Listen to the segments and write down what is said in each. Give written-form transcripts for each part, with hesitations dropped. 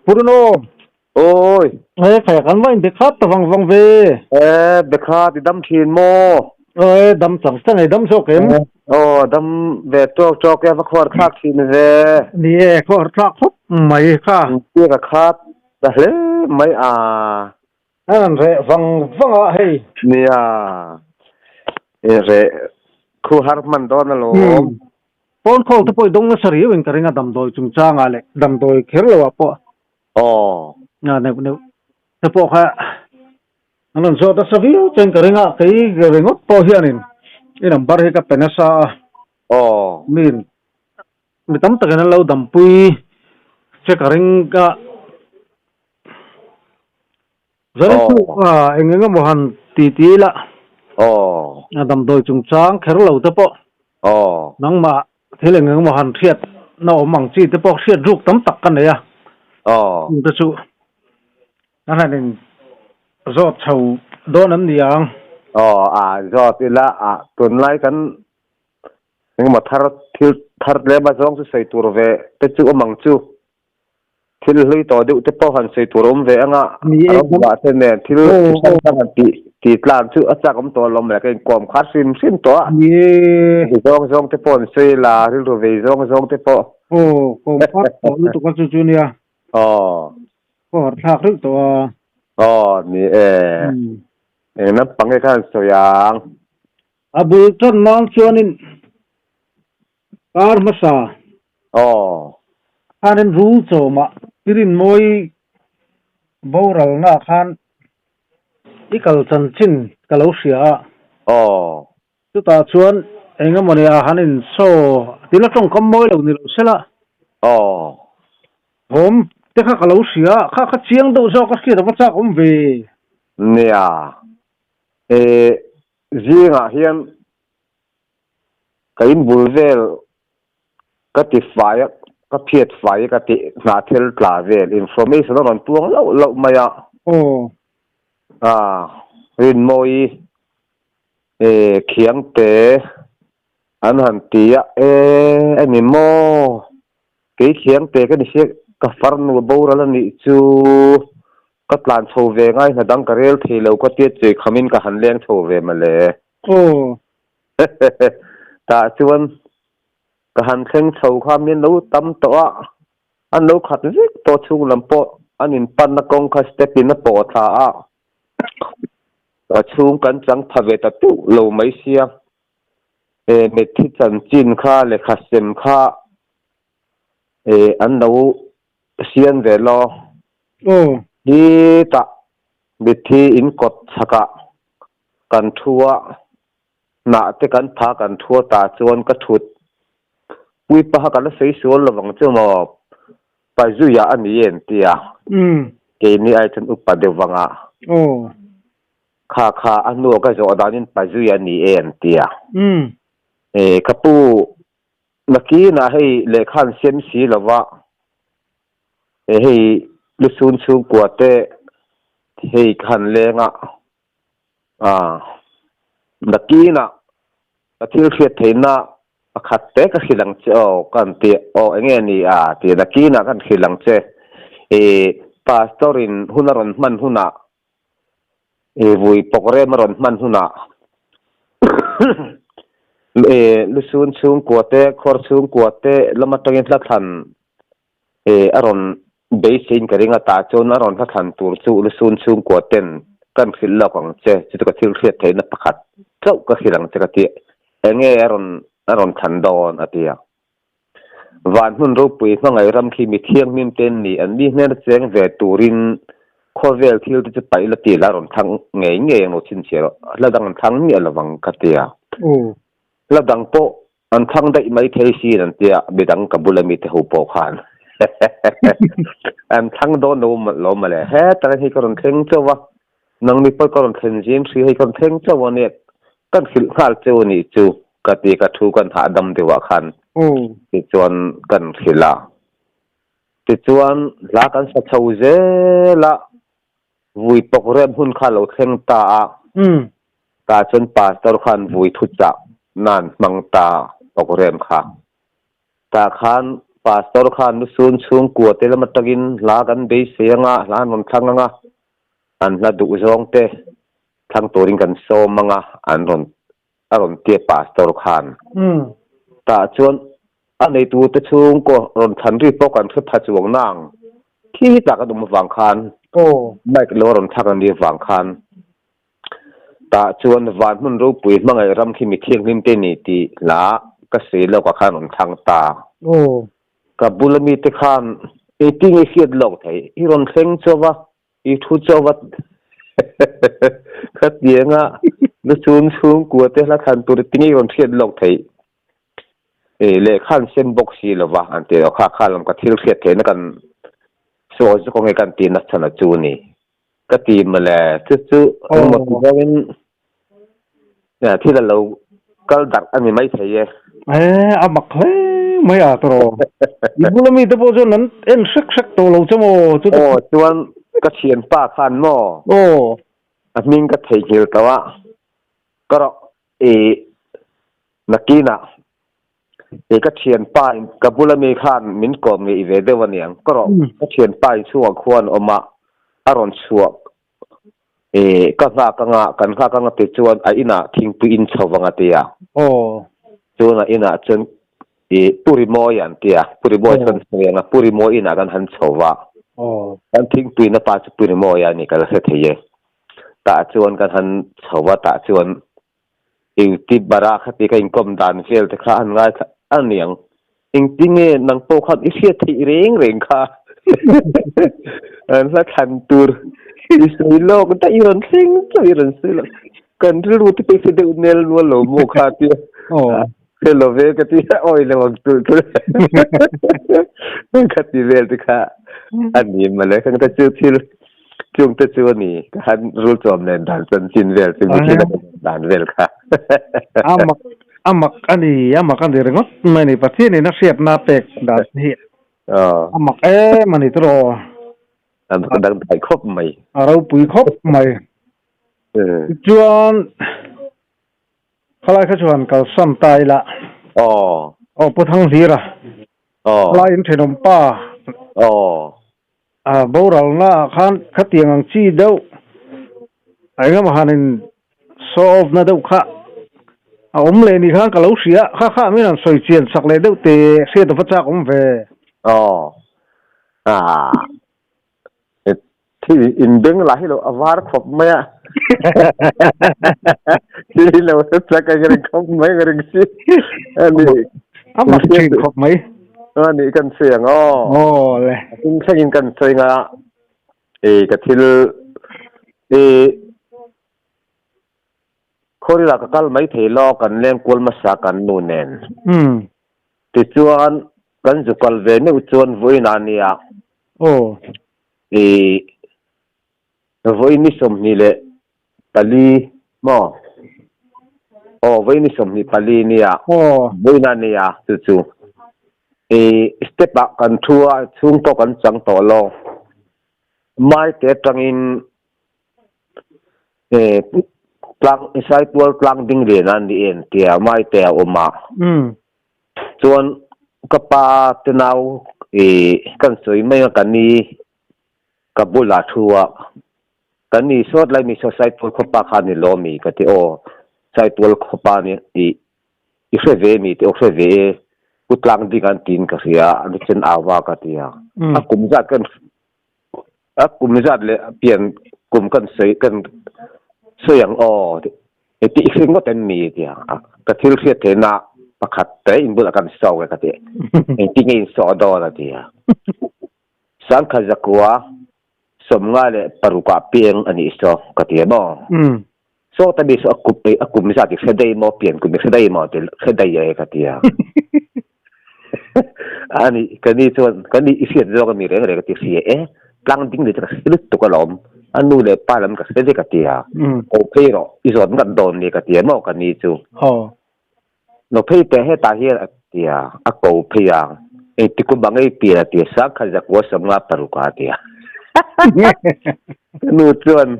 Purno, Ôi, phải gắn với việc khác vòng vòng về, bê khá thì đâm thiên mô. đâm chẳng thế này đâm số kiếm, Đâm về cho cái vật khoản khác thiên về. nè, có trạc phúc, mày khá, Tiếc là khác. Đã hết mấy à. anh rẻ vòng vòng à hay, Nè à. Rồi, khu hát mình đó là lộn. phone call to poi dong na sari wing karinga dam doi chung cha nga le, dam doi kher lo po, ne te po kha, anan so ta savi chen karinga kai ringot po hianin, inam bar he ka penasa, min, mitam ta kana lo dam pui, che karinga zari tu engenga mohan titila adam doi chung chang kher lo te po nang ma thile engenga mohan thiet na omang chi te po thiet ruk tam tak kan ya te chu ananin zot chau don an niang do thì là tuần lại kan nhưng mà thar le ba zong su sei tur ve te chu amang chu thil hlui to de te po han sei turom ve anga ba te ne thil san san ti tlan chu achak om to lom le ken kom khat sim to ye zong te pon sei la thil ro ve zong te po kom khat to lu to ka chu chu nia ko thak ri to ni na pang e kan so yang abu ton mang chuanin kar masa hanin ru cho ma pirin moi boral na khan ikal chan chin kalausia tu ta chuan enga moni a hanin so tila tong kom moi lo ni lo sela hom te kha kalausia kha chiang do zo ka ki da cha kom ve nia zinga hian kain bulvel ka ti fire ka phiat fire ka ti na thel tla vel information on tuang lo maya rin moi khiang te an han tia ani mo ke khiang te ka ni se ka farnu bora ni chu ka tlan chho ve ngai na dang ka rel thelo ka ti che khamin ka han leng chho ve male ta chuan ka han thleng chho kha min lo tam to an lo khat vek to chung lam po anin pan na kong kha step in na po tha chung kan chang phave ta tu lo mai sia me thi chan chin kha le kha sem kha an lo sian ve lo di ta mi thi in kot chaka kan thua na te kan pha kan thua ta chuan ka thut pui pa kan la sei sual lawang chu mo pa zu ya ani en tia ke ni ai chan upa de wanga kha anu ka zo danin pa zu ya ni en tia kapu naki na hei le khan sem si lawa hei lusun chu kwate hei khan lenga naki na athil thiet theina akhat te ka khilang che kan ti enge ni ti naki na kan khilang che pastorin hunaron man huna vui pokre maron man huna lusun chung kwate khor chung kwate lamatangin tlathan aron beisin karinga ta chon aron tlathan tur chu lusun chung kwaten kan khilla kang che chu ka thil thiet theina pakhat chau ka khilang che ka ti enge aron khan don atia van hun ro pui mangai ram khi mi thiang min ten ni an ni hner cheng ve turin khovel thil tu pai la ti la ron thang nge no chin chero la dang thang ni alawang katia la dang po an thang dai mai thei si an tia bedang kabulami te ho po khan an thang do no lo ma le he ta hi ko ron theng chawa nang mi po ko ron theng jim si hi kon theng chawa ne kan khil khal chu ni chu kati ka thu kan tha dam dewa khan ti chuan kan khila ti chuan la kan sa chho je la vui pok rem hun kha lo thleng ta chun pastor khan vui thu cha nan mang ta pok rem kha ta khan pastor khan nu sun chung ku te la matagin la gan be senga la non thanganga an la du zong te thang toring kan so manga an ron aron te pastor khan ta chuan anei tu te chung ko ron than ri po kan thu tha chuang nang khi ta ka dum wang khan mai lo ron thakan ni wang khan ta chuan van mun ro pui mangai ram khi mi thiang lim te ni ti la ka se lo ka khan ron thang ta ka bulami te khan e ting e hiat lo thai I ron thleng chowa I thu chowa khat yenga lu chun chung ku te la khan tur ting e ron hiat lo thai e le khan sem box hi lova ante kha kha lam ka thil hiat the na kan so ko nge kan tin na chana chu ni ka ti male chu mo ti ben ya thi la lo kal dak ani mai thai amak hle mai a tro ibulami te po jo nan en sak to lo chamo chu chuan ka thian pa khan mo admin ka thei hil tawa karo e nakina e ka thian pa ka bulami khan min kom nge ve de waniang karo ka thian pa chuang khwan oma aron chuak e ka nga kan kha ka nga te chuan a ina thingpu in chawanga te ya chuan a ina chen e puri mo yan tia puri boy kan senga puri mo ina kan han chawa kan thingpu na pa chu puri mo ya ni kala se theye ta chuan kan han chawa ta chuan e ti bara khati ka inkom dan fel te kha an ngai aniang tinge nang po khat I sia thi reng kha an sa khan tur isui lo ta iron thing ta iron sila kan ru ti pe se de nel no lo mo kha ti hello ve ka ti oi le wang tu khati vel ti kha ani male kan ta chu thil chung te chu ni kan ru chom nen dan chan chin vel ti mi dan vel kha amak ani rengot mani pati ni na siap na pek da hi amak mani tro an dang dai khop mai arau pui khop mai chuan khalai kha chuan kal sam tai la puthang hira lai in thenom pa boral na khan khatiang ang chi deuh ainga mahanin solve na deuh kha le ni khan kalau sia kha mi nan soi chian sak le deuh te se to pachak ve thì in beng la hi lo awar khop maya hi lo sa ka gre khop mai gre si ani amak chi khop mai ani kan siang le in sagin kan soinga e ka thil e khorila ka kal mai thelo kan lem kol ma sa kan nu nen ti chuan kan ju kal ve ne chuan voina nia e voi ni som ni le pali mo voi ni som ni pali nia voi na nia chu e step back kan thua chung to kan chang to lo mai te tangin e plang isai tual plang ding le nan di en tia mai te oma chuan kapa tenau e kan soi mai kan ni kabula thua kan ni sot lai mi so sai tual khopa khan ni lo mi ka ti sai tual khopa ni I se ve mi ti o se ve utlang di kan tin ka sia ani chen awa ka tia akum zat le pian kum kan sei kan soyang ti sing ko ten mi tia ka thil khia the na pakhat te in bul kan saw ka ti ti ngi so do la tia sang kha zakwa som nga le paruka pieng ani so ka ti mo so ta bi so akum za ti sedai mo pian kum sedai mo te sedai ye ka tia ani kani chon kani isiat zo ka mi re ka ti si plang ding de ta silut to ka lom anu le palam ka sede ka tia o pero izot ngat don ni ka tia mo ka ni chu no pe te he ta hi tia a ko phia e ti ku bangai pia tia sa kha jak wa sam nga paruka tia nu chuan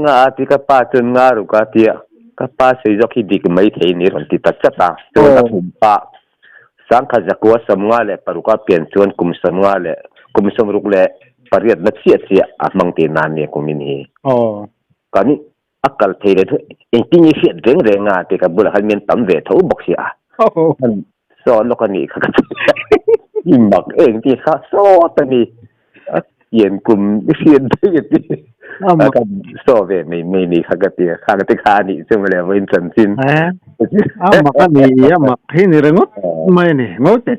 nga ati ka pa chun nga ru ka tia ka pa sei zo ki dik mai thei ni ron ti ta cha ta chu ta thum pa sang kha zakwa samnga le paruka pian chuan kum samnga le kum samruk le pariat na chia a mangti nan ne kumini kani akal theile thu engtingi fiat renga te ka bula halmen tam ve tho boxia so lokani kha imak engti kha so tani yen kum fiat de ti ka so ve me kha ka ti kha ni semle wen chan sin makani hin rengot mai ni ngote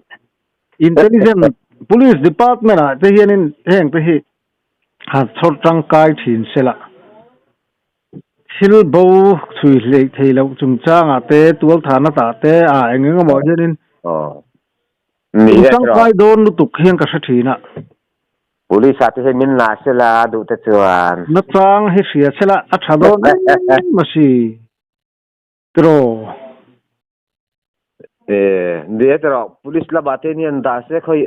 intelligent police department a te hianin heng te hi ha chhor tangkai thin sela sil bo thui le theilo chungchanga te tual thana ta te a engeng mo hianin mi tangkai don tu khiang ka sathina police ate he min la sela du te chuan na tang hi sia sela a thadon masi tro tro police la bate ni anda se khoi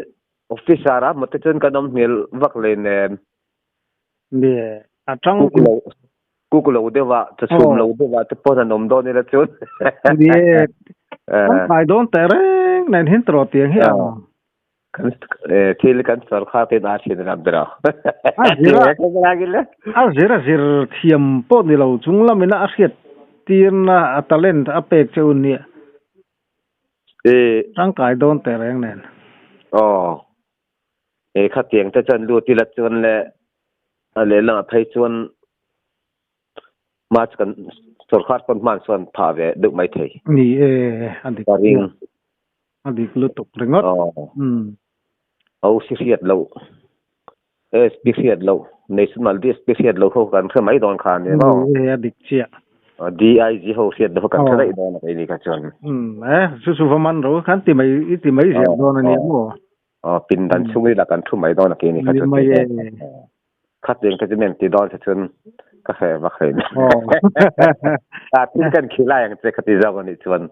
officer a mate chun kanom mil vak le ne de atang kukulo dewa ta sum lo dewa te pon nom do ni la chun de ai don tereng nen hin tro tiang hi kan thil kan sarkha te da sin ram dra zira zir thiam po ni lo chungla mina a hiat tirna a talent a pek chun ni tang kai don tereng nen kha tiang ta chan lu ti la chun le la phai chun ma kan sarkha kon man son pha ve du mai thei ni adik lu tok rengot special lo special lo national special lo ho kan khmai don khan ne ba adik chia dig ho siat do kan thai don ni ka chon su faman ro kan ti mai siat don ni mo pin dan chungi la kan thu mai don ke ni ka chon khat eng ka jen ti don chon ka khe ba khe tin kan khila yang che khati za ni chon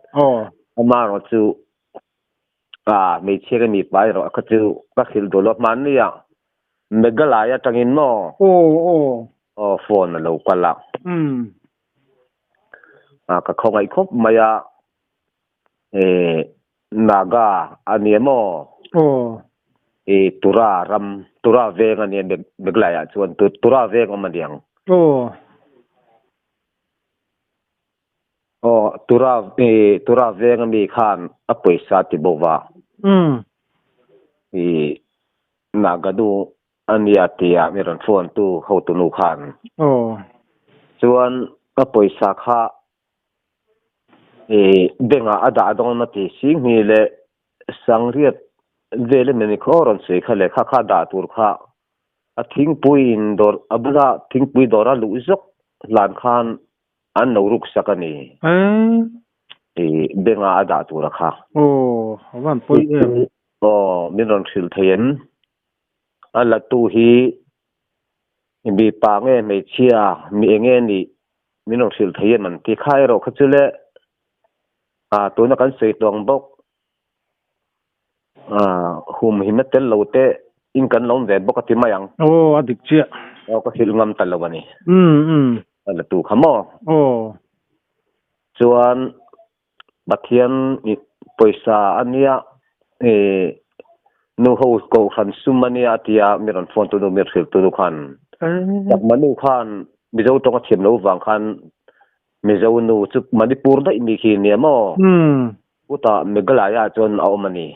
ama ro chu me chega mi pai ro ka chu ka khil do lo man ni ya megala ya tangin no phone lo kala ka khongai khop maya naga aniemo tura ve ngani megala ya chuan tura ve ngam diang tura ve ngami khan a paisa ti bowa nagadu ania tia meron phone tu ho tu nu khan chuan a paisa kha benga ada dong na ti sing ni le sangriat vele meni khoron se khale kha da tur kha a thing puin dor abula thing pui dora lu zok lan khan an no ruk sakani benga ada tur kha wan pui meron thil thein ala tu hi bi pa nge me chia mi enge ni meron thil thein man ti khai ro khachule tu na kan sei tong bok hum himetel lote in kan lom ve bok ti mayang adik chia ko hil ngam talawani ala tu khamo chuan bathian ni paisa ania nu ho ko khan sumania tia meron phone tu no mer khil tu khan tak manu khan mizo to ka chem lo wang khan mizo nu chup manipur da imi khi ne mo uta megalaya chon awmani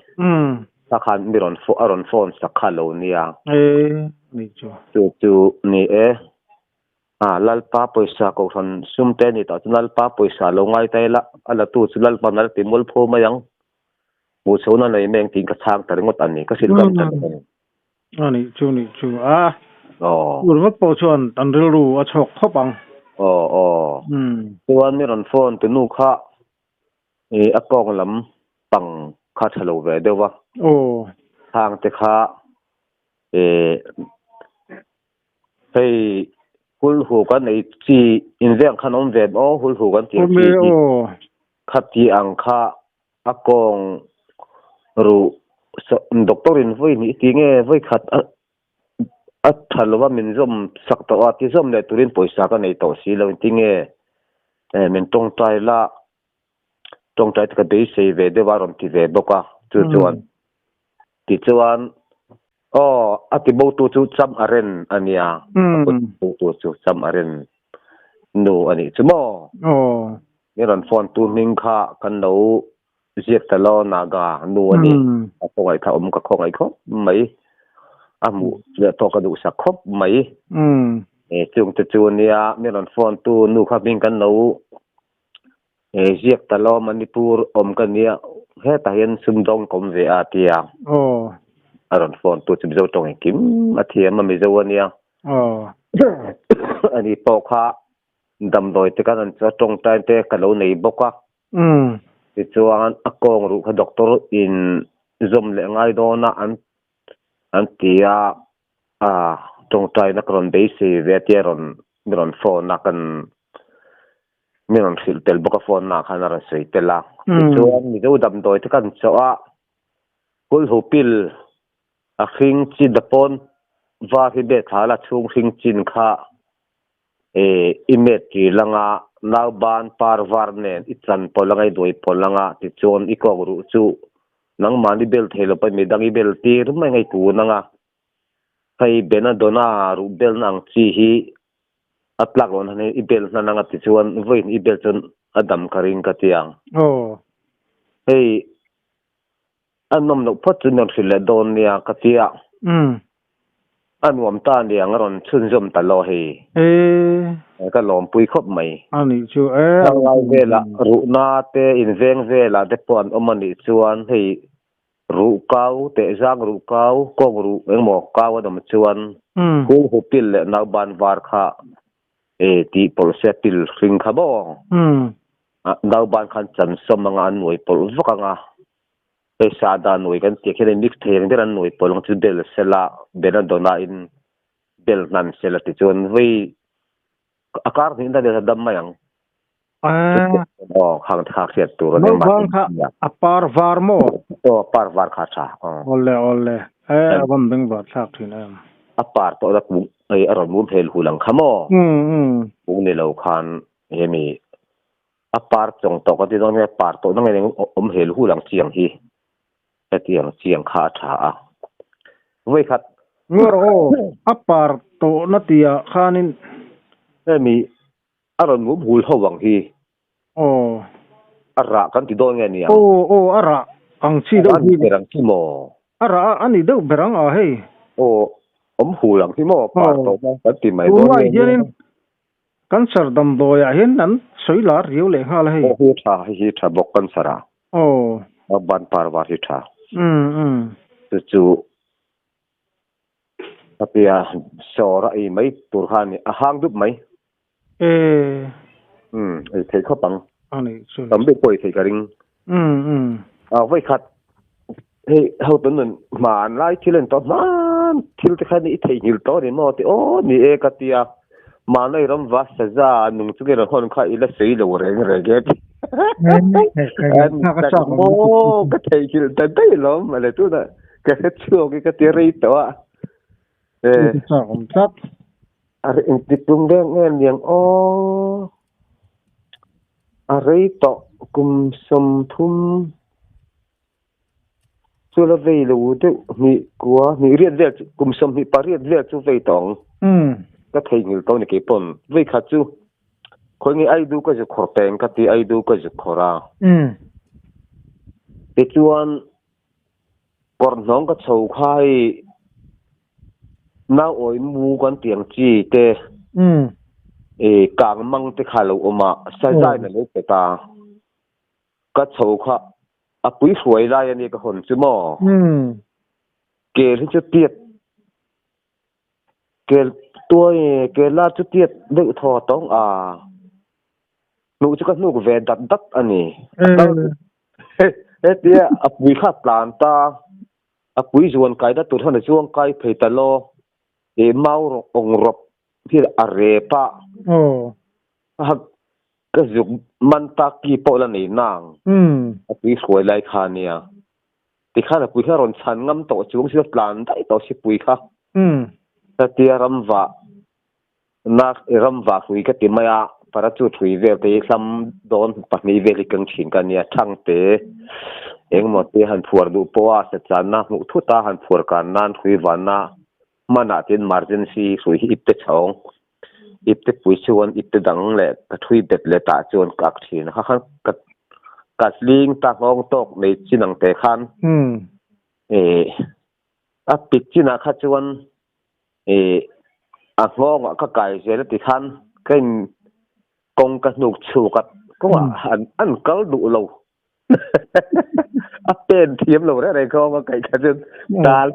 sakhan miron aron phone sakha lo nia ni chu ni lalpa paisa ko khan sumte ni ta lalpa paisa lo ngai tai la ala tu chulal panal timul pho mayang mu chona nei meng tin ka thang tar ngot ani ka sil gam tan ani chu urma po chuan tanril ru a chok khopang chuan miron phone tu nu kha akong lam pang kha thalo ve dewa thang te kha hei hul hu kan nei chi inveng khanom ve hul hu kan ti khati ang kha akong ru doctorin voi ni tinge voi khat a thalwa min zom sakta ati zom le turin poisa ka nei to si lo tinge men tong tai ka dei sei ve de waron ti ve boka chu chuan ti chuan ati bo tu chu cham aren ania bo tu chu cham aren nu ani chumo ni ran phone tu ning kha kan lo ziet talo naga nu ani ko ngai tha ka khongai kho mai amu le to ka du sa khop mai chung te chu nia ni ran phone tu nu kha bing kan lo ziet talo manipur kan nia he ta hian sumdong kom ve atia aron phone tu chu zo tong kim athiam ma mi zo ania ani po kha dam doi te kan cha tong tai te ka lo nei boka ti chuan akong ru kha doctor in zom le ngai do na an tia tong tai na kron be se ve ti ron phone na kan miron fil tel boka phone na khana ra sei tela ti chuan mi zo dam doi te kan chawa kul hopil a khing chi dapon va hi be thala chung khing chin kha imet ki langa naw ban par varnen itlan polangai doi polanga ti chon ikong ru chu nang mani bel thelo pa me dangi bel tir mai ngai tu nanga kai bena dona ru bel nang chi hi atlak on hane ibel na nanga ti chuan voin ibel chon adam karing ka tiang hei anom no phot chu non fil don nia ka tia anwam ta ni angaron chun jom ta lo hi ka lom pui khop mai ani chu ngai vela ru na te in veng vela te pon omani chuan hei ru kau te jang ru kau kong ru engmo kau dam chuan ku hopil le na ban var kha ti pol sepil ring kha bo na ban khan chan somanga noi pol vakanga sa da noi kan ti khen mix theng deran noi polong chu del sela bena dona in bel nan sela ti chon voi akar ni da de dam mayang khang thak set tur ne ma apar var mo par var kha cha ole abam beng ba thak thin apar to da ku ai aron mu phel hulang khamo ku ne lo khan hemi apar chong to ka ti dong ne par to nang ne hel hulang chiang hi chiang kha tha voi khat ngoro apar to na tia khanin mi aron mu bul howang hi ara kan ti do nge ni ara ang chi do hi berang chi mo ara ani do berang a hei hulang hi mo par to ma kan ti mai do nge kan sar dam do ya hin nan soilar riu le hal hei hi tha bok kan sara ban par war hi tha chu apia sora ai mai turhani a hang dup mai ai thei khopang ani chu tambe koi thei karing vai khat hei ho ton man lai thilen to man thil te khani i thei hil to ni mo ti ni e katia manai ram was saza nung chu ge hon kha ila sei lo re ge ka thei hil ta dai lo ma le tu da ka chu ge ka ti rei to are in ti tum de ngen yang are to kum som thum chu la vei lu de ni kwa ni riat ve kum som ni pariat ve chu vei tong ka thei ngil to ni ke pon vei kha chu khoi ngi ai du ka je khor teng ka ti ai du ka je khora te chuan kor nong ka chou khai na oi mu kan tiang chi te kang mang te khalo oma sa jai na le ta ka chou kha apui huai lai ani ka hon chu mo ke ri chu tiet ke la chu tiet de tho tong nu chu ka nu ve dat ani tia apui kha plan ta apui zuan kai da tur hon chuang kai phei ta lo mau ong rop thil are pa ka zuk man ta ki po la nei nang apui huai lai kha nia ti kha apui kha ron chan ngam to chung si plan dai to si pui kha ta tia ramwa hui ka ti maya para chu thui ve te sam don pa ni ve li kang chin ka nia thang te eng mo te han phuar du poa sa chan na mu thu ta han phuar kan nan khui van na mana tin emergency sui hi te chong ipte pui chuan ipte dang le ka thui bet le ta chuan kak thin kha khan ka sling ta ngong tok nei chinang te khan a pik china kha chuan a ngong ka kai je ti khan ken kong ka nuk chu ka ko an kal du lo a pen thiam lo re ko ma kai ka chuan dal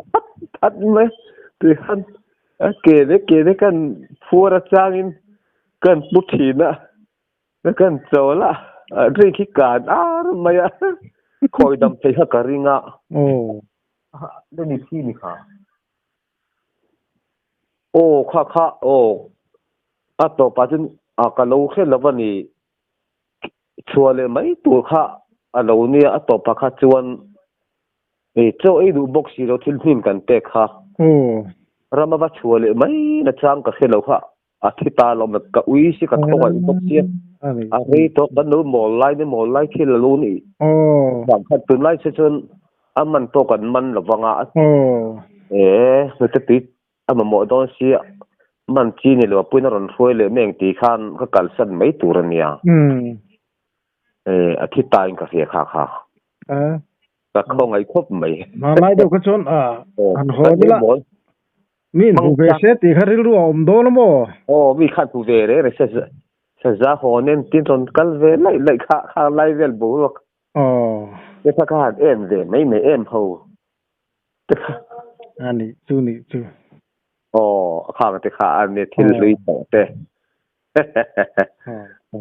that me ti khan a ke kan phura changin kan puthina kan chola ri khi kan maya khoi dam thei ha karinga de ni thi ni kha kha a to pa chun a ka lo khe lawani chuale mai tu kha a lo ni a to pa kha chuan cho ei du box ro thil him kan te kha ramawa chuale mai na chang ka khelo kha a thita lo ma ka ui si ka thonga box si a rei to kan no mol lai khil lo ni bang kha tun lai se chun aman to kan man lawanga no te ti ama mo don si man chi ni lo puina ron foi le meng ti khan ka kal san mai turania a thita in ka khia kha ka khong ai khop mai ma mai do ka chon an ho ni la min bu ve se ti kharil ru om do mo mi khan bu ve re sa za ho nen tin ron kal ve lai kha lai vel bu lok te kha ka em ve mai me em ho ani chu kha ma te kha an ne thil lui to te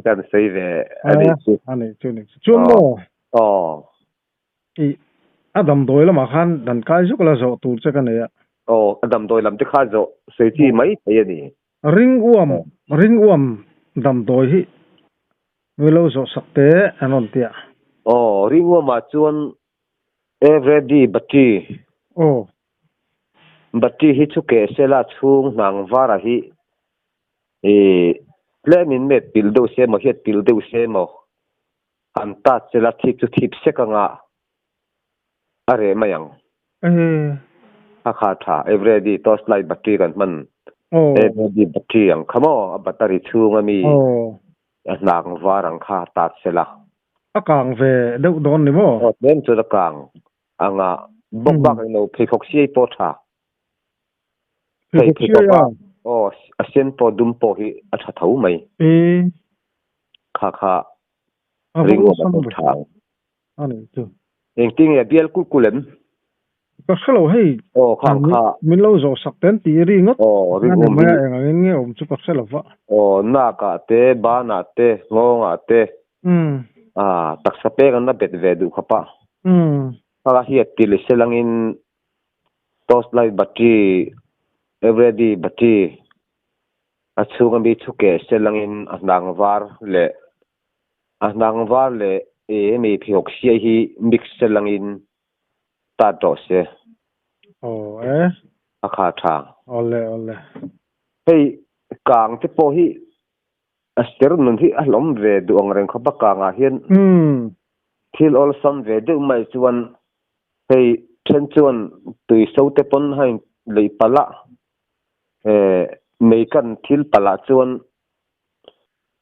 kan sei ve ani chu mo i adam doi la ma khan dan kai su kala zo tur che kan ya adam doi lam te kha zo sei chi mai thei ni ring uam dam doi hi velo zo sakte anon tia ring uam ma chuan every bati bati hi chu ke sela chung nang vara hi plemin met pil do se mo het pil do se mo anta sela thik chu thip se ka nga are mayang kha tha every toast light battery kan man every battery ang khamo a battery chunga mi nang varang kha ta sela akang ve deuh don ni mo den chu da kang anga bok bak no phok si po tha phei a sen po dum po hi a tha thau mai kha ring wa ba tha ani chu eng ting e bial kulem ka khalo hei kha min lo zo sakten ti ri ngot ring ma nge om chu ka khalo wa na ka te ba na te ngonga te tak sa pe kan na bet ve du khapa kha hi til selangin tos light battery every battery a chunga mi chuke selangin anang var le mi phiok sia hi mix selangin ta do se a kha tha ole hei kang te po hi a ser nun hi a lom ve du ang reng khapa kanga hian thil ol sam ve de mai chuan hei then chuan tui so te pon hain lei pala mei kan thil pala chuan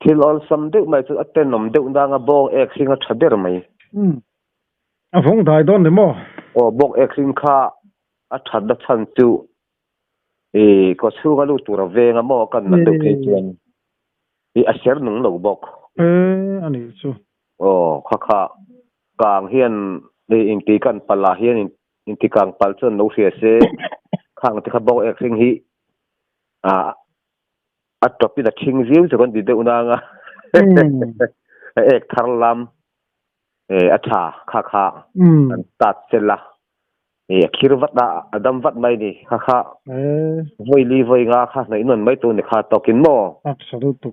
thil ol sam de mai chu aten nom de undanga bo ek singa thader mai a phong dai don de mo bok ek sing kha a thad da chan chu ko chu ga lu tur venga mo kan na de ke chuan a ser nung lo bok ani chu kha kang hian in ti kan pala hian in ti kang pal chuan no hria se khang ti kha bok ek sing hi a topi da thing ziu chu kan di de unanga ek thar lam acha kha an tat chela khirvat da adam vat mai ni kha voi nga kha nei non mai tu ni kha tokin mo absolute to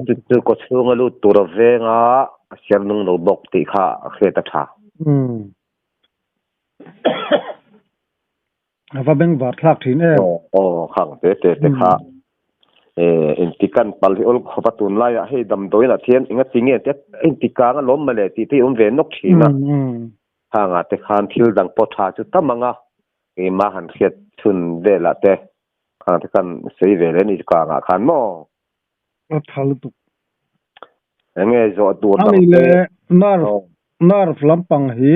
get tu ko chunga lu tur venga ser nung no bok ti kha kheta tha ava beng var thak thin khang te kha in tikan pal hi ol khopatun lai he dam doina thian inga tinge te in tikanga lom male ti um ve nok thina hang ate khan thil dang po tha chu tamanga e ma han khiat chun de la te khan te kan sei ve le ni ka nga khan mo thal tu enge zo tu dang ani le te nar flampang hi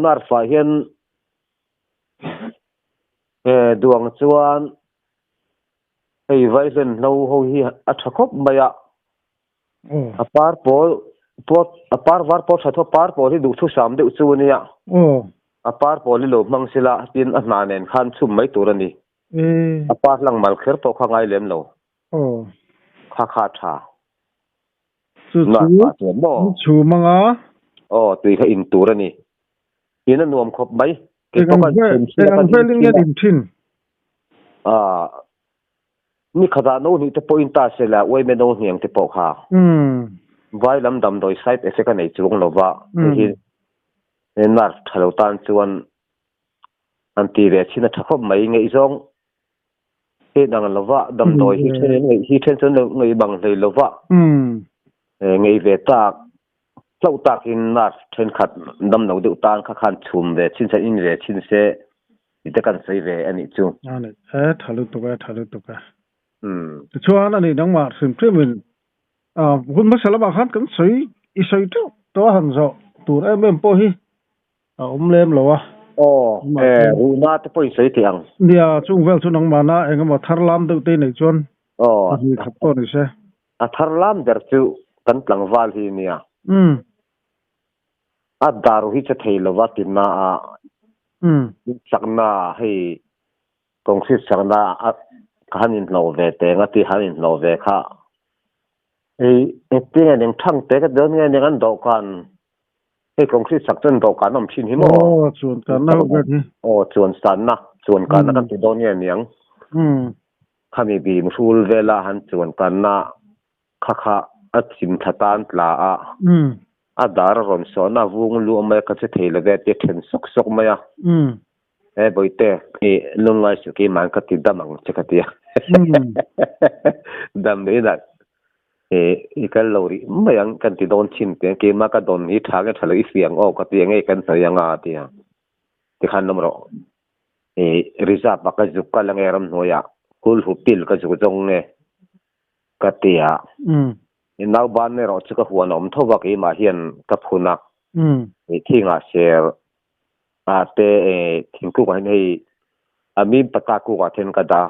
nar fa hian duang chuan ei vailen no ho hi a thakop maya apar pol pot apar var pot thatho par pol hi du thu sam de chu ania apar pol lo mangsila tin a hna nen khan chum mai turani apar lang mal kher to khangai lem lo kha tha chu chu manga tui kha in turani ina nuam khop mai ke to kan feeling in thin ni khada no ni te point ta se la we me no hiang te po kha vai lam dam doi side effect nei chung lova hi nar thalo tan chuan anti re china thakop mai ngei zong he dang lova dam doi hi then chun ngei bang lei lova ngei ve tak lau tak in nar then khat dam no de tan kha khan chum ve chin sa in ve chin se ite kan sei ve ani chu ani thalu tu ka chuan ani nang ma sim tremin gun masala ba khan kan sei I sei to han zo tur em po hi lem lo wa runa te poi sei tiang dia chung vel chu nang mana engama tharlam de te nei chuan hi khat to ni se a tharlam der chu kan tlang wal hi nia a daru hi cha theilo wa tinna a chakna hei concrete chakna a kanin lo ve te ngati hanin lo ve kha ei te ning thang te ka don nge ning an do kan hei concrete sak chen do kan am thin hi mo chuan kan na ga ni chuan san na chuan kan na kan ti don nge niang khami bi musul vela han chuan kan na kha a chim thatan tla a dar ron so na vung lu ma ka che theile ve te then sok maya boite lungai su ki man ka ti damang che ka ti dam de da ikal lori mayang kan ti don chin te ke ma ka don I thage thalo I fiang ka ti nge kan sa yanga ti ti khan nomro reserve ba ka juk ka lang eram noya kul hu pil ka juk jong ne ka ti ya nau ban ne ro chu ka huan om thowa ki ma hian ka phuna thinga share te thingku ka nei ami pata ku ka then ka da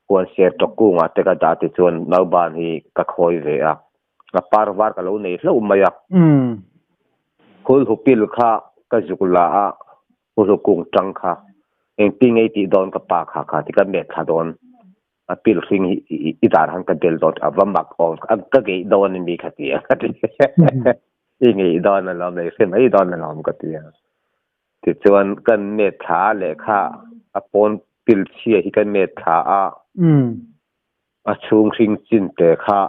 huan share to ku nga te ka da ti chuan nau ban hi ka khoi ve a par war ka lo nei hlo maya kul hu pil kha ka jukula a hu kung tang kha eng ti ngei ti don ka pa kha ti ka me kha don a pil ring I dar han ka del dot avamak on ka ge don mi kha ti ngei don na lam nei se mai don na lam ka ti ti chuan kan me tha le kha a pon pil chia hi kan me tha a chung ring chin te kha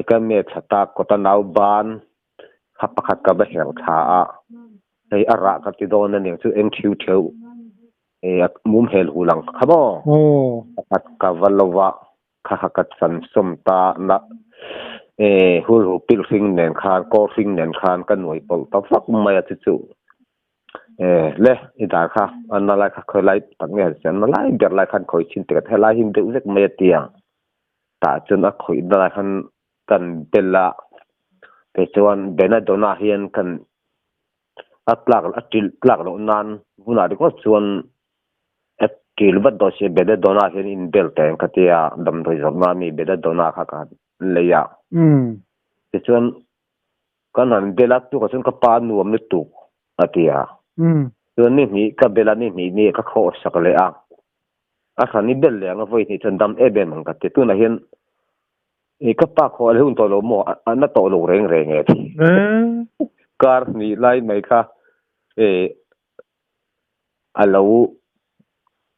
kan me thata ko ta nau ban kha pakhat ka ba hel tha ei ara ka ti don na ne chu eng thiu mum hel hulang khamo pat ka valova kha kat san som ta na hul hu pil ring nen khan ko ring nen khan kan noi pol ta fak mai chu le I dar kha an na lai kha khoi lai tak ne sen na lai ber lai khan khoi chin te ka thelai him de uzek me tia ta chun a khoi da khan kan bella te chuan bena dona hian kan atlak tlak lo nan buna de ko chuan til bat do se beda dona hian in bel te ka tia dam thoi jok na mi beda dona kha ka leya te chuan kan an bela tu ka chun ka pa nuam ni tu atia chuan ni ka bela ni ka kho sak le a khan ni bel le nga voi ni chan dam e be mang ka te tu na hian ka pa kho le hun to lo mo an na to lo reng e kar ni lai mai kha alo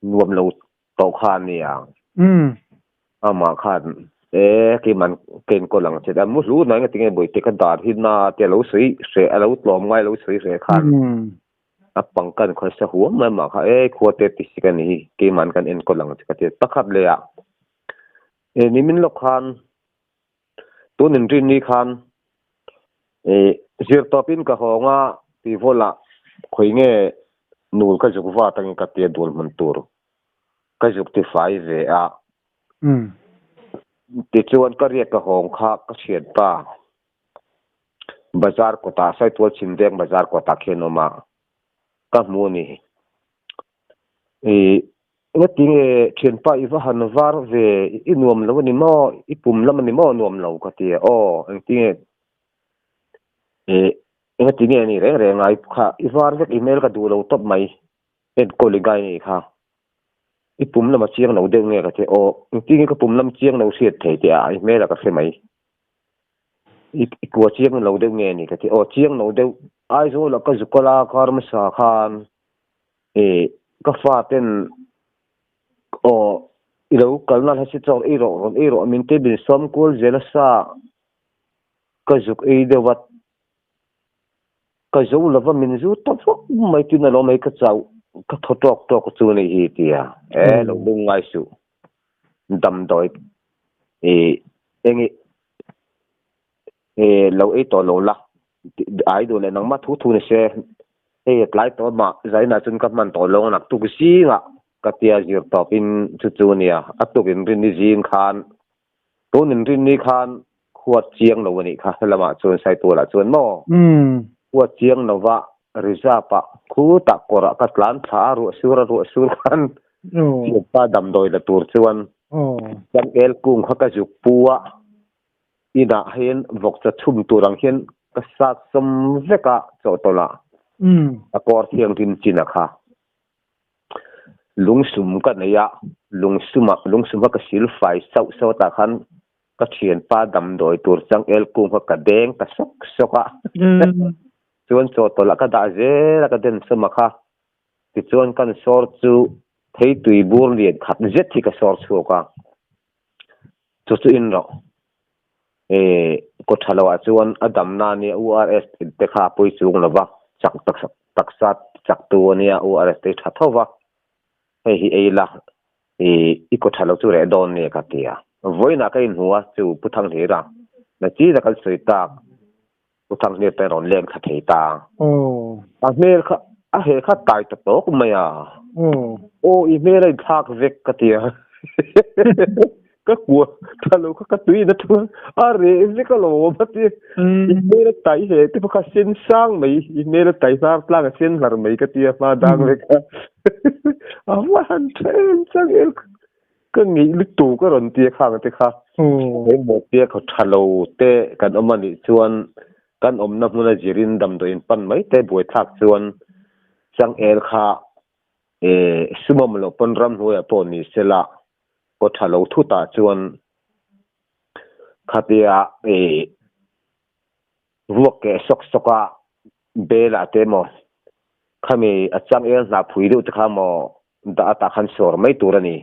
nuam lo to khan ni ama khan ki man ken ko lang che da mu lu na nga tinge boi te ka dar hi na te lo sui se alo tlom ngai lo sui se khan a pangkan kho sa huam ma kha kho te ti sikan hi ki man kan en ko lang che ka te takhat le ya ni min lo khan tu nin rin ni khan zir topin ka ho nga ti vola khoi nge nul ka juk wa tang ka te dul man tur ka juk ti fai ve a ti chuan ka riat ka hong kha ka thian pa bazar ko ta sai tu chin deng bazar ko ta khenoma ka mu ni nga tinge thian pa i va han var ve i nuam lo ni mo i pum lam ni mo nuam lo ka ti o ang tinge nga tinge ni re ngai kha i var ve email ka du lo top mai en ko le gai ni kha i pum lam chiang lo de nge ka ti o ang tinge ka pum lam chiang lo siat thei ti a email ka se mai i ko chiang lo de nge ni ka ti o chiang lo de ai zo la ka zukola kar ma sa khan ka fa ten o ilo kalna hasi chok iro min te bin som kul zela sa ka zuk e de wat ka zo lova min zu to mai tin lo mai ka chau ka thotok to ko chu nei hi tia lo dung ngai su dam doi engi lo e to lo la ai do le nang ma thu thu ne se tlai to ma zaina chun ka man to lo nak tu si nga katia zir topin chu nia atukin rin ni jin khan tonin rin ni khan khuat chiang lo ni kha lama chun sai tu la chun mo khuat chiang no wa riza pa khu ta kora ka tlan tha ru sur khan pa dam doi la tur chuan jam el kung kha ka juk puwa ina hen vok cha thum turang hen ka sa som veka chotola akor thiang tin china kha lungsum ka neya lungsuma ka sil fai sau ta khan ka thian pa dam doi tur chang el kung ka deng ka sok soka chuan chotola ka da je la ka den sama kha ti chuan kan sor chu thei tui bur lian khat jet thi ka sor chu ka chu in ro ko thalawa chuan adam na ni urs te kha pui chung lova chak taksat chak tu ania urs te thathowa hi eila iko thalo chu re don ne ka tia voina ka in huwa chu puthang hera na chi da kal soi tak puthang ne pe ron leng kha thei ta a mer kha a he kha tai ta to ku maya i mer ai thak vek ka tia ka ku thalo ka tui na tu a re ve ka lo ba ti i mer tai he ti ka sin sang mai i mer tai sa tlang sin har mai ka tia ma dang ve ka wa han chen chang el ka ngi lu tu ka ron tia khang te kha mo tia ka thalo te kan omani chuan kan omna hmuna jirin dam do in pan mai te boi thak chuan chang el kha sumam lo pon ram hoya pon ni sela ko thalo thu ta chuan khatia ruak ke sok soka bela te mo khami achang el na phui du te kha mo da ta khan sor mai turani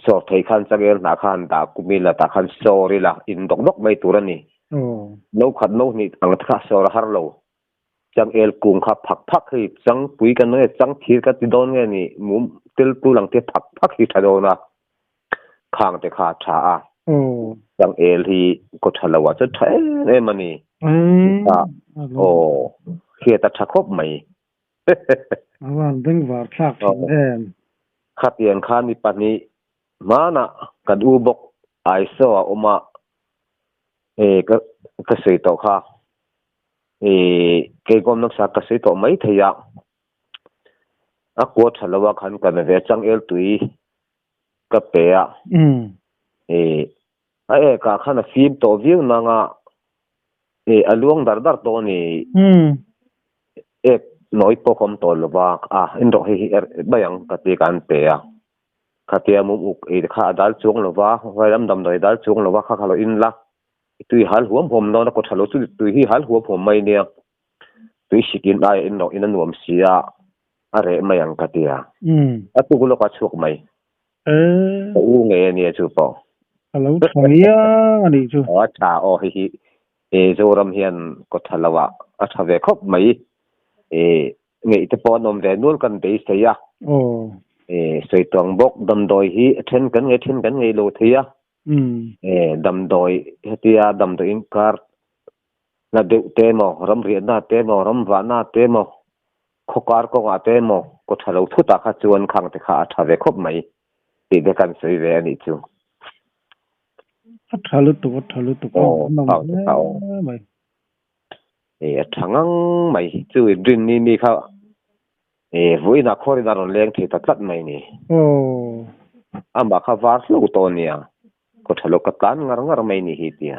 sor thei khan changel na khan da kumila ta khan sori la in dok dok mai turani no khat no ni ang kha sor har lo chang el kung kha phak hi chang pui kan no chang thir ka ti don nge ni mum tel tu lang te phak hi thadona khang te kha tha a chang el hi ko thalawa cha thai e mani khi ta thakop mai awan ding war thak em khatian khan ni pani mana kan u bok ai so oma ka sei to kha ke gom nak sa ka sei to mai theya a ko thalawa khan kan ve chang el tui ka pe a ka khana fim to viu na nga aluang dar to ni noi po kom to lova indo hi bayang kati kan pe a khatia mu uk kha dal chung lova hoiram dam doi dal chung lova kha khalo in la tui hal huam hom no na ko thalo chu tui hi hal huam hom mai ne tui sikin ai in no in nuam sia are mayang katia atu gulo ka chuk mai u nge ni chu po alo thoya ani chu cha hi zoram hian ko thalawa a thave khop mai ngei te pon nom ve nul kan be se ya soi tong bok dam doi hi then kan ngei lo thia dam doi hetia dam do in kar na de te mo ram ri na te mo ram wa na te mo khokar ko nga te mo ko thalo thu ta kha chuan khang te kha tha ve khop mai ti de kan sei ve ani chu Thalu tu nam mai e thangang mai chu drin ni kha e vui na khori na ron leng thi ta tlat mai ni amba kha var lu to nia ko thalo ka tan ngar mai ni hi tia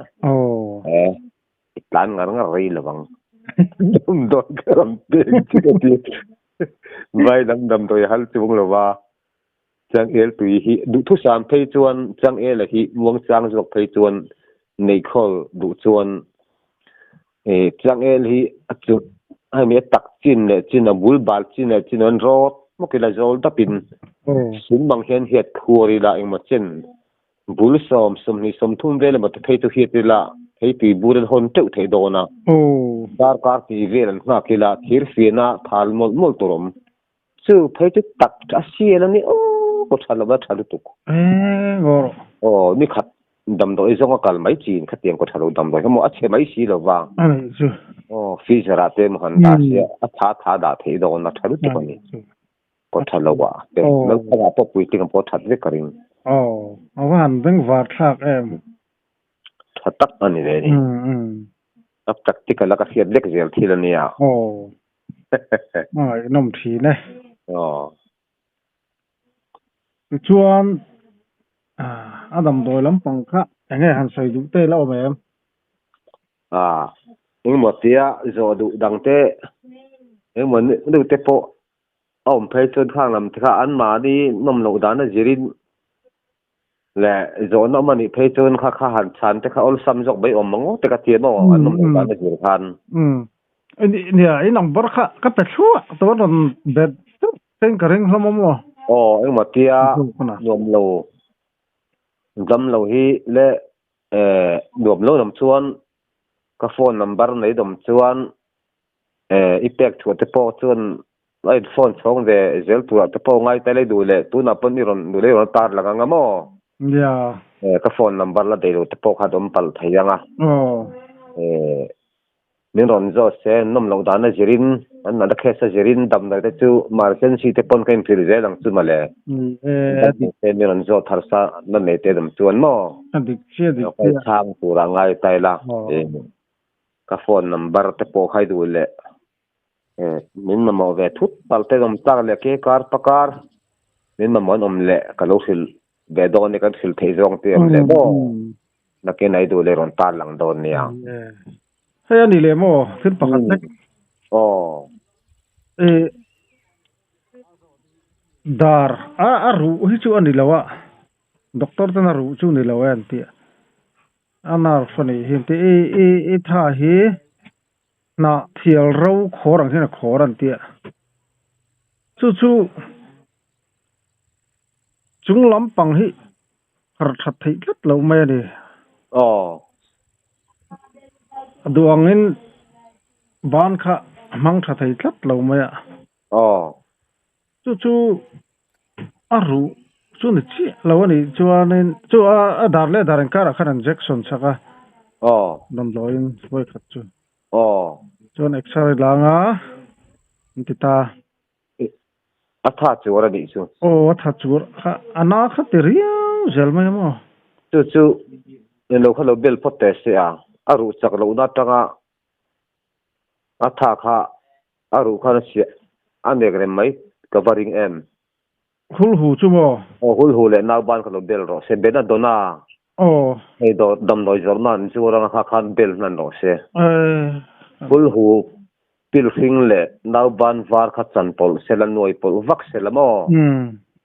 tan ngar rei lawang do karam te chi ka ti vai dam toi hal chung lawa chang el tui hi du thu sam phei chuan chang el hi muang chang jok phei chuan nei khol du chuan e chang el hi achu ai me tak chin a bul bal chin an rot mo ke la zol da pin sin mang hian hiat khuri la eng ma chen bul som ni som thum vele ma thei tu hiat la thei pi buren hon teu thei dona kar ti vel an na kila thir fina thal mol torom chu phei tu tak asiel ani ko thalawa thalu tuk ni khat dam doi zonga kal mai chin khatiang ko thalo dam doi mo ache mai si lo wa fi jara te mo han da sia a tha da thei do na thalu tuk ani ko thalo wa te lo ka po pui ting po that ve karin awan deng wa thak em thatak ani le ni ab practical ka hiat lek zel thil ani ya ai nom thi ne chuan adam doi lam pang kha enge han sai du te lo mem eng mo tia zo du dang te eng mo du te po om phei chon khang lam kha an ma ni nom lo da na jirin le zo no mani phei chon kha han chan te kha ol sam jok bai om mango te ka ti mo an nom lo da na jir khan nia ai number kha ka pe thu to ron bet ten ka ring hlo mo eng mo tia nom lo dam lo hi le nom lo dam chuan ka phone number nei dom chuan ipek chu te po chuan ai phone chong ve zel tu te po ngai te le du le tu na pon ni ron du le ron tar la nga mo ka phone number la de te po kha dom pal thaianga min ron zo se nom lo da na jirin an na khe sa jirin dam na te chu emergency te pon kain phir ze lang chu male te min ron zo thar sa na me te dam chuan mo dik chang tu ra ngai tai la ka phone number te po khai du le min ma mo ve thut pal te dom tar le ke kar pakar min ma mon om le ka lo sil ve do ne kan sil thei zong te om le mo na ke nai du le ron tar lang don nia hay ani le mo tin pakhat nek dar a ru hi chu ani lawa doctor tan ru chu ni lawa an ti anar fani him te e tha hi na thial ro khorang hena khoran ti chu chung lampang hi har that thei lat lo mai ni duangin ban kha mang tha thei lat lo mai chu aru chu ni chi lo ni chuanin chu a dar le darin kara khan injection chaka dam loin boy khat chu chuan x-ray langa intita atha chu ora di chu atha chu ana kha teriya zel mai mo chu lo khalo bel pote se aru chak lo na tanga atha kha aru kha se anegre mai covering em hul hu chu mo hul hu le na ban khalo bel ro se bena dona ei do dam noi jornan chu rang kha khan bel nan ro se hul hu pil hring le na ban var kha chan pol selan noi pol vak selamo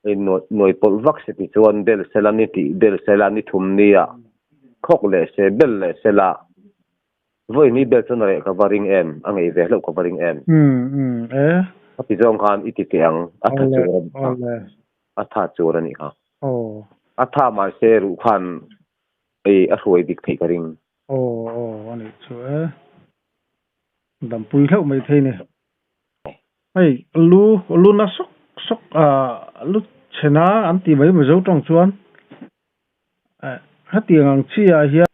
ei noi pol vak se ti chuan bel selani thum nia khok le se bel le sela voi ni bel chon re covering em angai ve lo covering em pi zong khan iti tiang atha chura ni ha atha ma se ru khan ei a hroi dik thei karing ani chu dam pui thau mai thei ne ai lu na sok lu chena an ti mai ma zo tong chuan ha ti ang chi a hia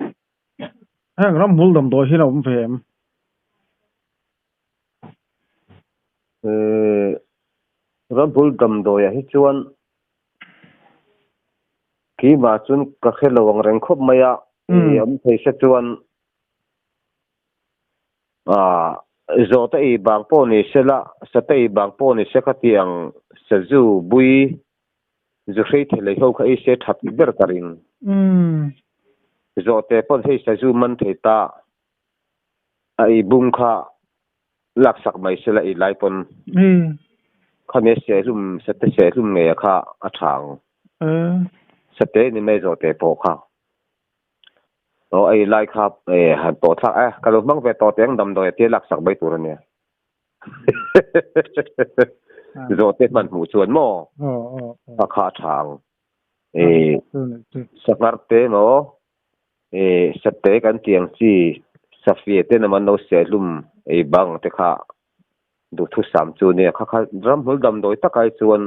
hang ram hul dam do hi na um phem ram bul dam do ya hi chuan ki ma chun ka khelawang reng khop maya am thei se chuan zo ta i bang po ni sela sa ta i bang po ni se ka tiang sa zu bui zu hrei thele ho kha i se that ber karin zo te pon hei sa zu man thei ta ai bung kha lak sak mai sela i lai pon kha me se lum sa te se lum nge kha a thang sa te ni me zo te po kha o ai lai kha han to thak ka lo bang ve to teng dam do te lak sak bai tur ne zo te man mu chuan mo a kha thang sakar te no sa te kan tiang chi sa fie te na man no se lum ei bang te kha du thu sam chu ne kha kha ram hul dam doi takai chuan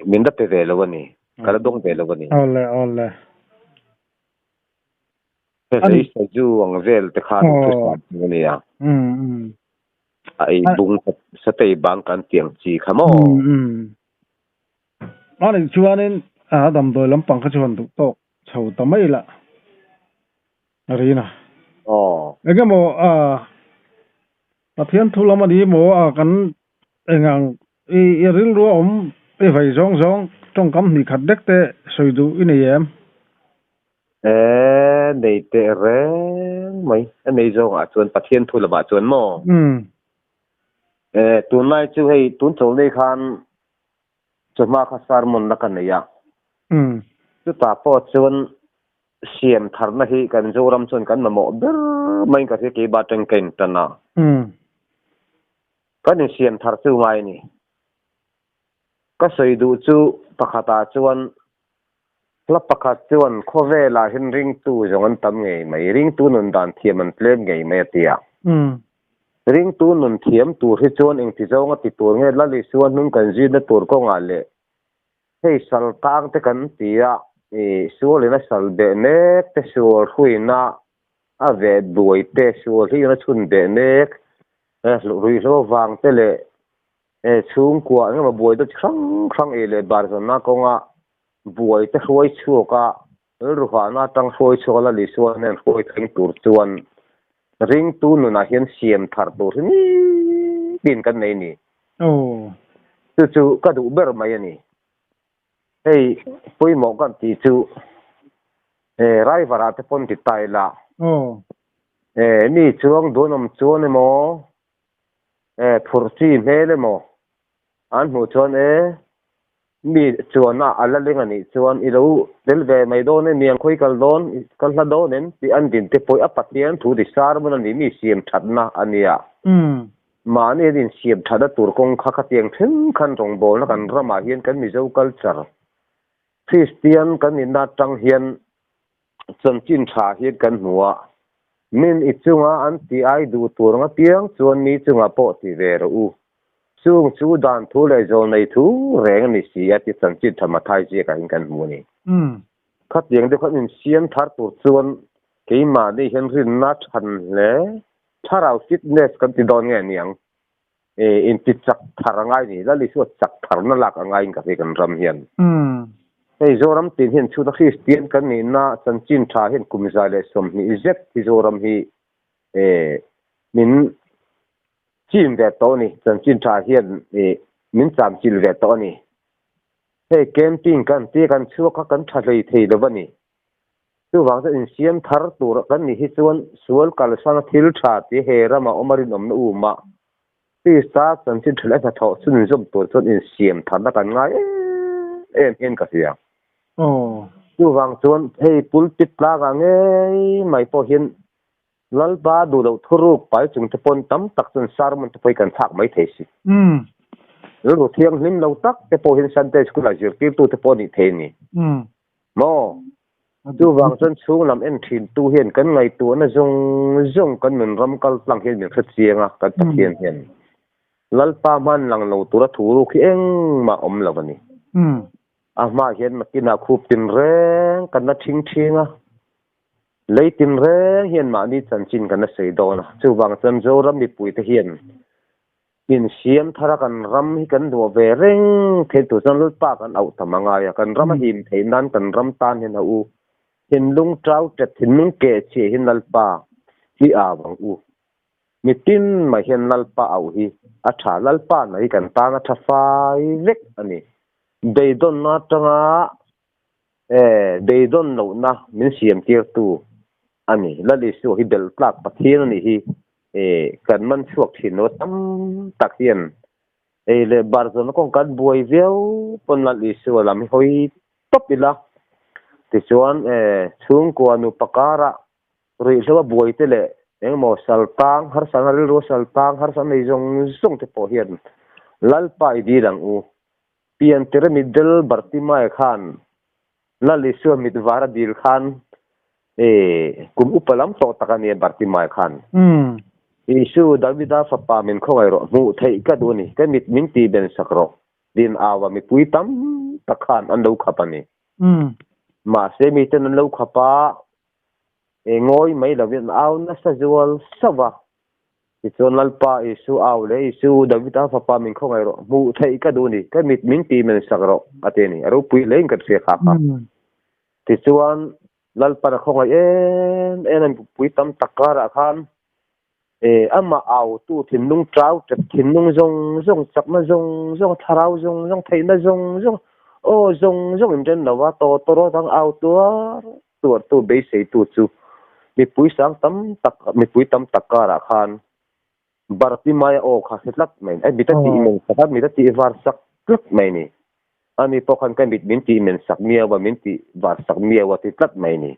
min da pe ve lo ni kala dong ve lo ni ole ei sa ju ang vel te kha du thu sam chu ne ya ai bung sa te bang kan tiang chi khamo ani chuanin dam doi lampang kha chuan du to chho ta mai la arina ege mo pathian thulama ni mo kan engang i ril ro e vai zong trong kam ni khat dek te soidu ine yem nei te re mai nei zong a chuan pathian thulama chuan mo tun lai chu hei tun chol nei khan chuma kha sar mon na kan ya chu ta po chuan siam thar na hi kan zoram chun kan mo ber mai ka ke ba teng ken tana kan siam thar chu mai ni ka sei du chu pakhata chuan la pakhat chuan khovela hin ring tu jong an tam ngei mai ring tu nun dan thiam an plem ngei mai tia ring tu nun thiam tur hi chuan eng ti zonga ti tur nge la li suan nun kan ji na tur ko nga le hei sal tang te kan tia sual ina sal be nek te sual huina a ve duai te sual hi na chun be nek rui lo wang te le chung kwa nga ma buai to khang le bar na ko nga buai te huai chuka ruha na tang huai chola li suan nen huai thing tur chuan ring tu nu na hian siam thar tur ni din kan nei ni chu ka du ber mai ani hei pui mo kan ti chu rai vara te pon ti tai la ni chuang donom chuan mo phur chi mele mo an mu chuan mi chuan na ala lenga ni chuan i lo del ve mai do ne miang khoi kal la do nen ti an din te poi apatian thu di sar mon ni mi siam thatna ania ma ne din siam thada tur kong kha kha tiang thing khan rong bol na kan rama hian kan mi zo culture Christian kan in na tang hian chan chin tha hian kan nuwa min i chunga an ti ai du tur nga piang chuan mi chunga po ti ve ro u chung chu dan thu le zo nei thu reng ni si ati chan chin thama thai ji ka hin kan mu ni khat yeng de khat in siam thar tur chuan ke ma ni hian rin na than le tharau fitness kan ti don nge niang in ti chak tharangai ni la li su chak thar na lak angai ka ve kan ram hian hei zoram tin hian chu da Christian kan ni na chan chin tha hian kumza le som ni zet ti zoram hi min chim ve to ni chan chin tha hian min cham chil ve to ni hei camping kan ti kan chu ka kan tha lei thei lo bani chu wang in siam thar tur kan ni hi chuan sual kal sana thil tha ti he rama omarin om na u ma ti sa chan chin thla tha tho chun zum tur chun in siam thar na kan ngai en ka sia chu wang chuan hei pulpit la ga nge mai po hian lalba du lo thuruk pai chung te pon tam tak chun sar mon te poi kan thak mai thei si ru thiang lim lo tak te po hian Sunday school a zir tu te pon ni the ni mo chu wang chuan chung lam en thin tu hian kan ngai tu na zong kan min ram kal tlang hian min khat chianga kan pathian hian lalpa man lang lo tura thuru khi eng ma om lawani ma hian makina khup tin reng kan na thing lấy tin re hiền mà đi chân chín cái nó xây đồ na chú vàng chân dâu lắm bị bụi thế hiền in siam thara kan ram hi kan do ve reng the tu san lalpa kan au tamanga ya kan ram him theinan kan ram tan hin u hin lung trau tet hin lung ke che hin lalpa hi awang u mitin ma hian lalpa au hi a tha lalpa nai kan tanga tha fai vek ani beidon na tanga beidon lo na min siam tir tu ani lali su hi bel tlak pathian ani hi kan man chuak thin no tam tak hian le barzon ko kan buai veu pon lali su lam hoi topila ti chuan chung ko anu pakara ri so buai te le engmo salpang har sangal ro salpang har san nei zong te po hian lalpa I di rang u pian tere middle bartima khan lali su mit vara dil khan kum upalam to takani bartima khan isu davida fapa min khoi ro mu thei ka du ni ka mit min ti ben sakro din awa mi pui tam takhan an lo khapani ma se mi ten an lo khapa ngoi mai la vin aw na sa zual sawa ichon lalpa isu aw le isu davida fapa min khoi ro mu thei ka du ni ka mit min ti men sakro ateni aro pui le ka se khapa ti chuan lalpa na khoi en pui tam takara khan ama aw tu thin nung trau thin nung zong chak na zong tharau zong thei na zong o zong in den lawa to ro dang aw tu be sei tu chu mi pui sang tam tak mi pui tam takara khan barti mai o kha setlak mai ai bitati men sakat mitati var sak kluk mai ni ani pokhan kan bit min ti men sak mia wa min ti var sak mia wa ti tlat mai ni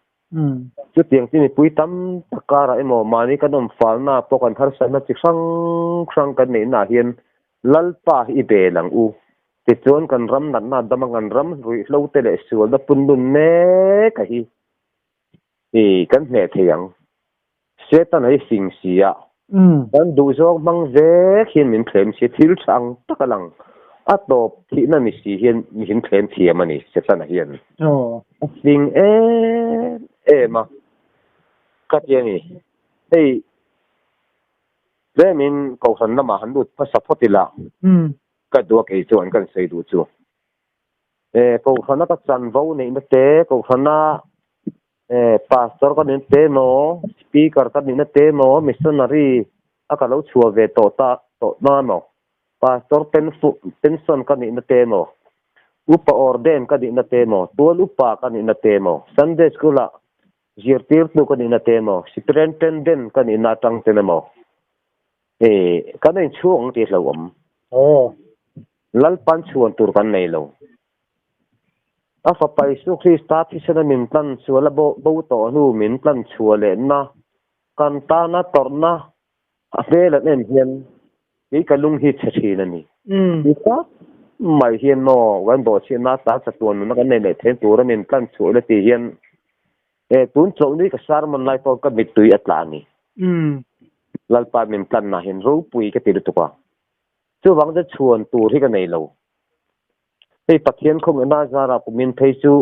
chu tiang ti ni pui tam takara emo mani kanom falna pokan thar sana chi sang kan nei na hian lalpa I be lang u ti chon kan ram nan na damangan ram rui hlo te le sual da pundun ne ka hi kan hne theyang setan ai sing sia kan du zok mang ve hin min thlem si thil chang takalang atop thi na mi si hian mi hin thlem thiam ani setan a hian sing ma kat yani min ko san na ma han lut pa sapotila ka duak ei chuan kan sei du chu ko khana ka chan vo nei na te ko khana pastor ka nin te no speaker ka nin te no missionary aka lo chua ve to na no pastor pension ka nin te no upa orden ka nin te no tuan upa ka nin te no Sunday school a zirtir tu ka nin te no superintendent ka nin na tang te mo ka nin chuang ti lo om lalpan chuan tur kan nei lo afa paisu Krista thi sana min plan chuala bo to nu min plan chuale na kan ta na torna a vela nen hian ni kalung hi chathi na ni ka mai hian no wan bo chi na ta chatuan na kan nei le then tur min plan chuale ti hian tun chong ni ka sarmon lai ko ka mitui atla ni lalpa min plan na hin ro pui ka ti tu ka chu wang da chuan tur hi ka nei lo pathian khong na zara pumin theichu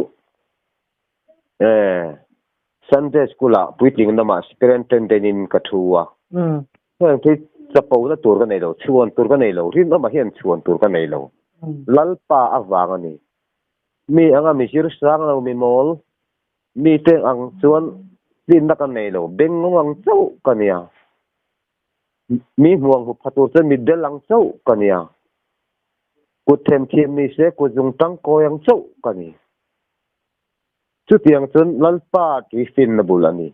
Sunday school a puitling na ma superintendent in kathua thei chapo na tur ka nei lo chuan tur ka nei lo rin ma hian chuan tur ka nei lo lalpa awang ani mi anga mi sir sang lo mi mol mi te ang chuan din na ka nei lo beng ngong chau kania mi huang hu phatur chen mi delang chau kania ku them thiam ni se ku jung tang ko yang chau kani chu tiang chun lalpa ki fin na bulani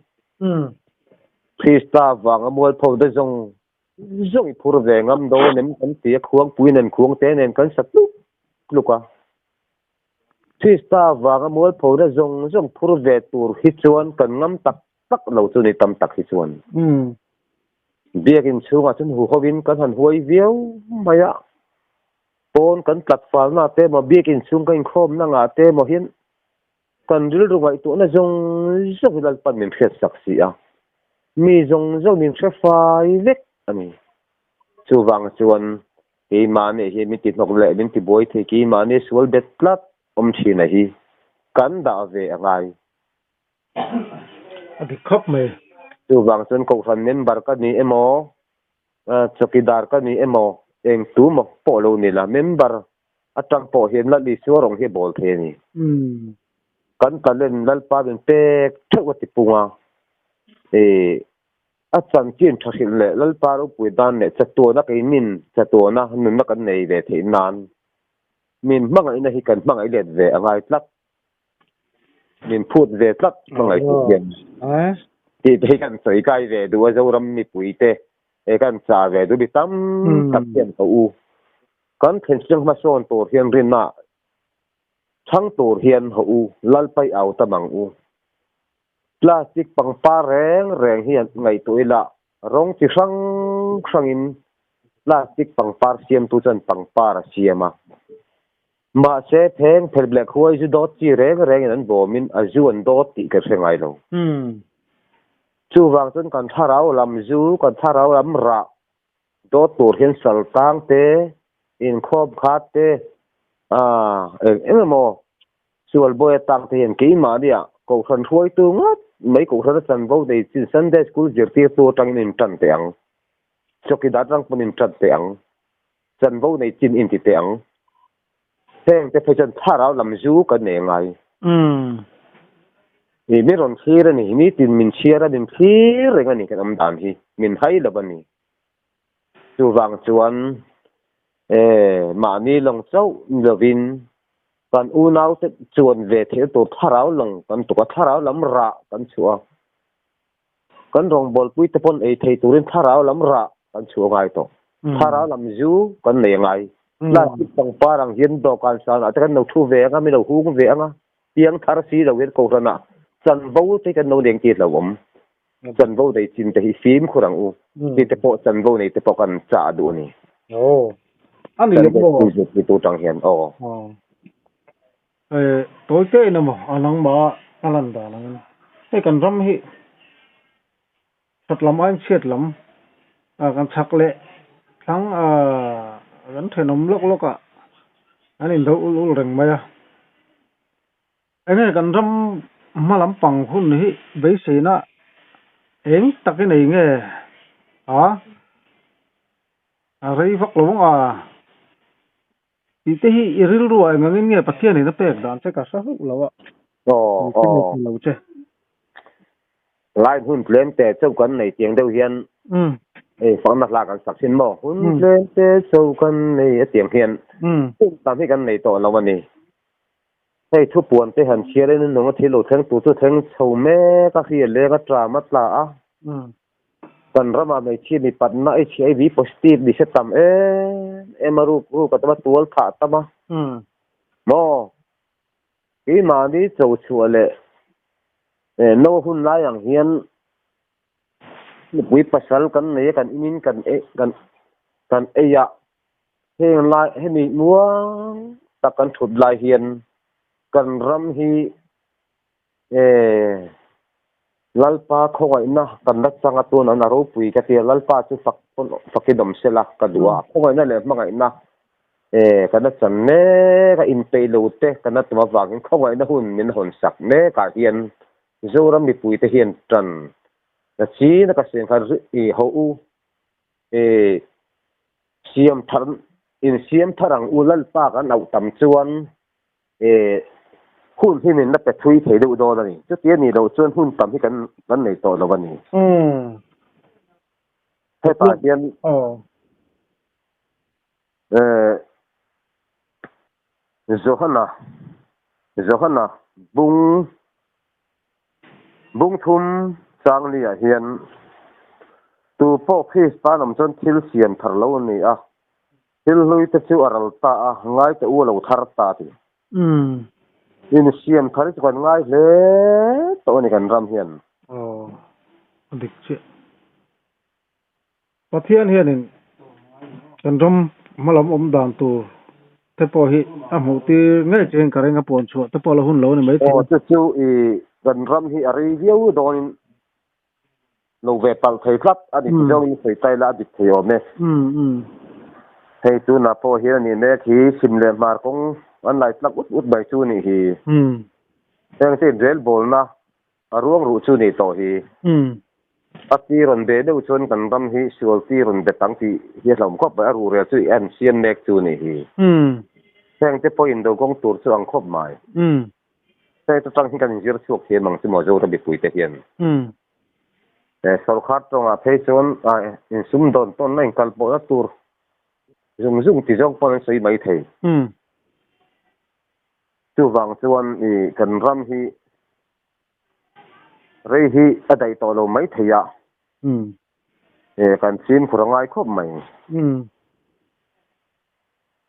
Krista wang amol pho da zong phur ve ngam do nem kan ti khuang puinen khuang te nen kan sat luka Krista wang amol pho da zong phur ve tur hi chuan kan ngam tak lo chu ni tam tak hi chuan biakin chunga chun hu hovin kan han huai viau maya pon kan platform na te mo biakin chung kan khom na nga te mo hin kan ril ruwai tu na zong hilal pan min khet saksi a mi zong min fai vek ani chuwang chuan ke mane hi mi ti nok le min ti boy the ki mane sual bet plat thina hi kan da ve angai abi khop me chuwang chun ko fan member ka ni emo chokidar ka ni emo eng tu mo po lo ni la member atang po hian la li su rong hi bol the ni kan talen lal pa ben pe thwa ti punga a chan chin thahil le lal pa ro pui dan ne chato na kai min chato na nun na kan nei ve the nan min mangai na hi kan mangai let ve angai tlak min phut ve tlak mangai tu hian ti te kan soi kai ve du a zo ram mi pui te e kan cha ve du bi tam tak hian ko u kan thlen chang ma son tor hian rin na thang tor hian ho u lal pai au tamang u plastic pangpa reng hian ngai toila rong chi sang in plastic pangpar siam tu chan pangpar siama ma se pheng phel black huai ju dot chi reng in an bomin azuan dot ti ka sengai lo chu wang chun kan tharau lam zu kan tharau lam ra dot tur hian sal tang te in khop khat te emo sual boy tang te hian ki ma dia ko khan huai tu ngat mấy cụ rất là vô để chỉ Sunday school giờ tiết tu trong niềm trần tiếng cho khi đã trong niềm trần tiếng trần vô này chín in tiếng thêm cái phải trần thà ráo làm du cái này ngay thì mấy lần khi ra này mấy tin mình chia ra mình khi rồi cái này cái âm đàn thì mình hay là bên này chu vàng chuan mà ni lòng sâu giờ vin kan u nau te chuan ve the to tharau long kan to tharau lam ra kan chua kan rong bol pui te pon e thei turin tharau lam ra kan chua ngai to tharau lam zu kan le ngai la ti pang parang hian do kan san ata kan no thu ve nga mi no hu ve nga piang thar si lo wen ko rana chan bo te kan no deng ti lo om chan bo dei chin te hi film khurang u ti te po chan bo nei te po kan cha du ni anh đi bộ ti tu tang hian tối cái nào mà anh đang bảo anh làm đó là cái cần rắm hi thật lắm anh chết lắm cần chắc lệ thằng gắn thuyền nóng lốc à anh nhìn đâu u rừng mày anh này cần rắm mà lắm bằng hun hi bấy xí na em tắc cái này nghe rây vắt lắm thì hi iril ruwa ngangin nge pathian ni na pek dan che ka sa hu lawa lo che lai hun plem te chau kan nei tiang deuh hian fa ma la kan sak sin mo hun plem te chau kan nei tiang hian tam hi kan nei to lawa ni hei thu puan te han chia le no thilo theng tu chu theng chho me ka hi le ka tra mat la a kan rama mai chi ni pat na HIV positive di setam emaru ru ka ta tual tha tama mo ki ma ni chou chuale no hun la yang hian ni pui pasal kan nei kan inin kan ya heng lai he ni muang ta kan thut lai hian kan ram hi lalpa khoi na kan dak changa tu na ro pui ka ti lalpa chu fakidom sela ka duwa khoi na le mangai na kan na chan ne ka in pe lo te kan na tuma wang khoi na hun min hon sak ne ka hian zoram mi pui te hian tran na chi na ka sen khar i ho u siam tharang u lalpa kan au tam chuan hun hi min na pe thui thei do do ni chu ti ni lo chuan hun tam hi kan nei to lo ni he pa hian Johanna bung thum chang li a hian tu po phis pa nam chon thil siam thar lo ni a thil lui te chu aral ta a ngai te u lo thar ta ti in siam thar chu kan ngai le to ni kan ram hian dik che pathian hian in kan ram malam om dan tu te po hi a mu ti ngai chen ka renga pon chu te po la hun lo ni mai chu i kan ram hi ari viu don lo ve pal thei klap adi jong sei tai la adi theo me hei tu na po hian ni me khi simle mar kong an lai tlak ut bai chu ni hi teng tin rel bol na aruang ru chu ni to hi ati ron be deuh chuan kan ram hi sual ti ron be tang ti hi hlom khop ba ru re chu an sian mek chu ni hi theng te point do gong tur chu ang khop mai te to tang hi kan zir chuak he mang chu mo zo ra bi pui te hian sol khat tong a phei chuan in sum don ton nain kal po na tur zum zum ti jong pon sei mai thei chu wang chuan i kan ram hi rei hi adai to lo mai theia kan chin khurangai khop mai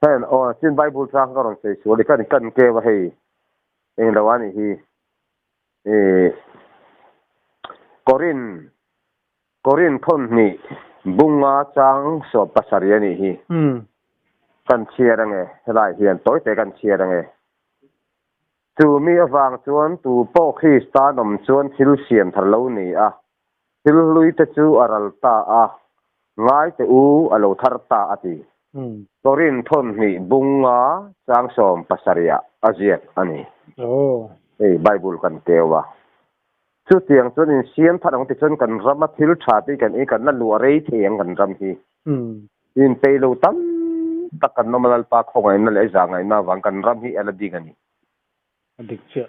hen chin bible sang ka ron sei chu le kan ke wa hei eng lawani hi korin thon ni bunga chang so pasaria ni hi kan chia range helai hian toy te kan chia range tu mi awang chuan tu po Krista nom chuan thil siam thar lo ni a thil lui te chu aral ta a ngai te u alo thar ta ati korin thon ni bunga chang som pasaria aziat ani bible kan tewa chu tiang chuan in siam tharang ti chuan kan rama thil tha ti kan kan na lu rei thiang kan ram hi in pe lo tam takan nominal pa khongai na le zangai na wang kan ram hi ala ding ani adik che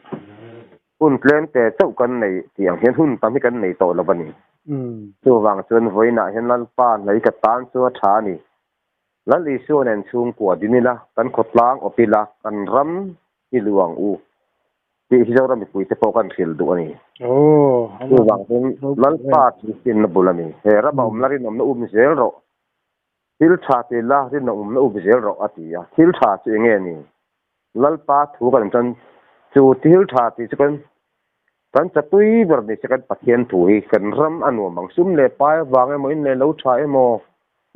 hun plan te chau kan nei tiang hian hun tam hi kan nei to lo bani chu wang chuan voina hian lal pa nei ka tan chu tha ni lali suan en chung kwa dinila kan khotlang opila kan ram hi luang u ti hi jawra mi pui te po kan thil du ani chu wang chuan lal pa tin na bulani he ra ba umlari nom na zel ro thil tha te la rin na na zel ro atia thil tha chu nge ni lal pa thu kan chan chu thil tha ti chu kan chatui ber ni sekan pathian thui kan ram anu mang sum le pa wang mo in le lo tha emo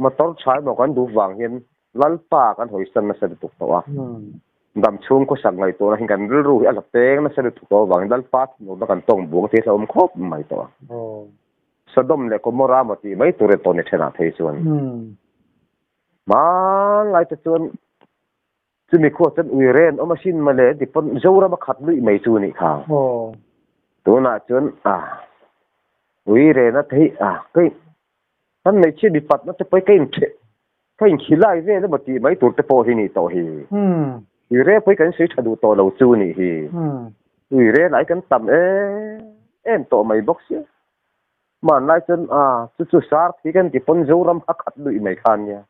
motor chai mo kan du wang hian lal pa kan hoi san na sa tu to wa dam chung ko sang ngai to na hin kan ru ala teng na sa tu to wang lal pa no na kan tong buang te sa khop mai to sadom le ko mora mo ti mai tu re to ne thena thei chuan ma lai te chuan chu mi kho chan ui ren o machine ma le di pon zora ma khat lui mai chu ni kha to na chuan ui re na thei kai han nei chi di pat na te pai kai khilai ve le mati mai tur te po hi ni to hi ui re pai kan sei thadu to lo chu ni hi ui re lai kan tam em to mai box man lai chuan chu sar thi kan di pon zora ma khat lui mai khan ya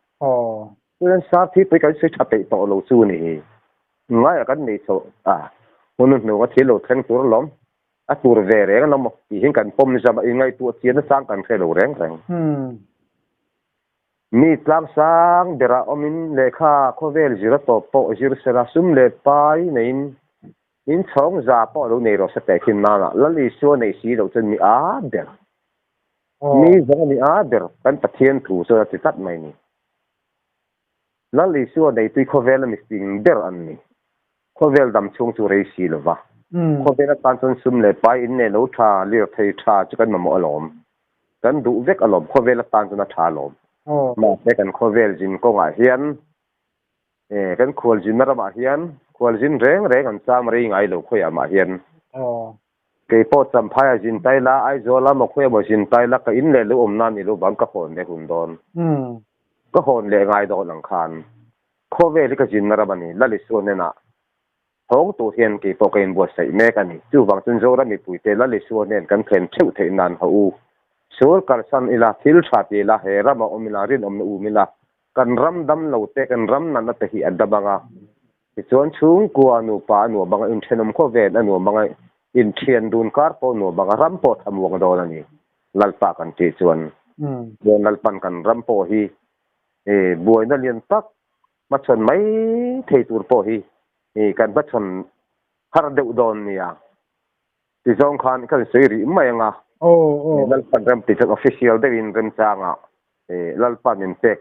chuan sar thi pai kan sei thate to lo chu ni hi ngai kan nei so hunun no wa thilo thang tur lom a tur ve re kan mo ti hin kan pom za ba ngai tu chian sang kan khelo reng mi tlam sang dera omin lekha khovel zira to po zir sera sum le pai nein in chong za po lo nei ro sa te khin na lali so nei si lo chen mi der mi zong mi der kan pathian thu so ti tat mai ni lali so nei tu khovel mi sting der an ni khovel dam chung chu rei si lo wa khovel tan chon sum le pai in ne lo tha lir thei tha chu kan mo alom kan du vek alom khovel tan chu na tha lom ma te kan khovel jin ko nga hian kan khol jin na ma hian khol jin reng an cham rei ngai lo khoi ama hian ke po cham phai jin tai la ai zo la mo khoi mo jin tai la ka in le lu om na ni lu bang ka hon le hun don ka hon le ngai do lang khan khovel ka jin na ra bani la li so ne na hong tu hian ke po kain bo sai me ka ni chu wang chun zo ra mi pui te la li so ne kan thlen theu thei nan ha u sur kar san ila thil thati la hera ma omila rin omna umila kan ram dam lo te kan ram na te hi adabanga ti chon chung kwa nu pa nu banga in thenom kho ve na nu banga in thian dun kar po nu banga ram po thamwang do na ni lalpa kan ti chuan bon lalpan kan ram po hi buai na lian tak ma chon mai thei tur po hi kan ba chon har deuh don nia ti zong khan kan sei ri mai nga lalpan ram ti chak official de in rem changa lalpan in tek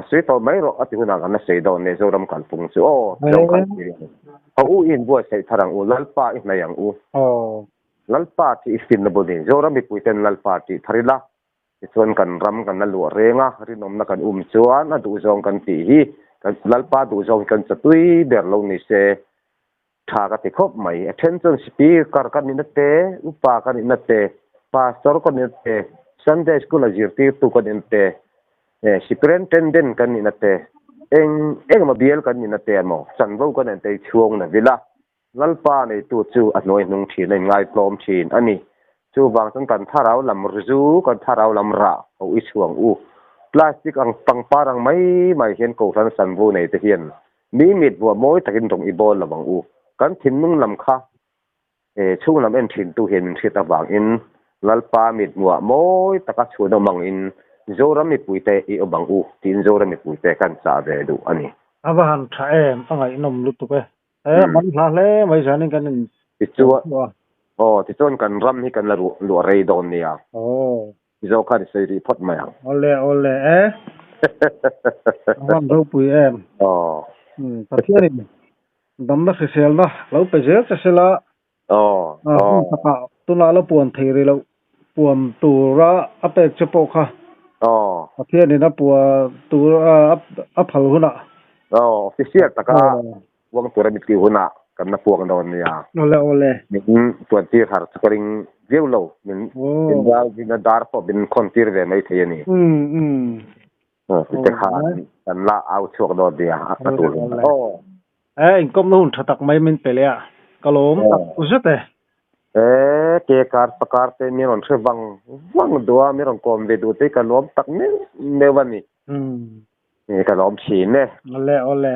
sei to mai ro ati huna kan sei don ne zo ram kan pung chu zong kan ti u in bo sei tharang u lalpa in na yang u lalpa ti istin na bodin zo ram mi puiten lalpa ti tharila ti chuan kan ram kan na lu renga rinom na kan chuan a du zong kan ti hi kan lalpa du zong kan chatui ber lo ni se tha ka ti khop mai attention speaker kan ni na te upa kan ni na te pastor kan ni te Sunday school a jirti tu kan inte superintendent kan ni nate eng ma biel kan ni nate mo sanvo kan inte chuang na vila lalpa nei tu chu a noi nung thi nei ngai plom thin ani chu wang sang kan tharau lam rzu kan tharau lam ra o i chuang u plastic ang pangparang mai hian ko san sanvo nei te hian mi mit bo moi takin tong i bol lawang u kan thin nung lam kha chung lam en thin tu hian thita wang in lalpa mit muwa moi taka chuno mang in zora mi puite I obang u tin zora mi puite kan sa ve du ani abahan tha em angai nom lutu pe man hla le mai janin kan in ti chu ti chon kan ram hi kan la lu rei don nia zo khan sei ri phot mai ang ole ram ro pui em pathian dam na sel na lo pe zel cha sela taka tuna lo puan thei re lo puan tura ape chepo kha pathian ni na puwa tura a phal huna official taka wang tura mit ki huna kan na puang don nia ole min tuan ti har chakring view lo min wal din dar po bin kontir ve mai thei ni te kha kan la au chok do dia atul in kom nun thatak mai min pelea kalom tak uzate ke kar pakar te mi ron se wang dua mi ron kom ve du te kalom tak ne wani kalom chi ne ole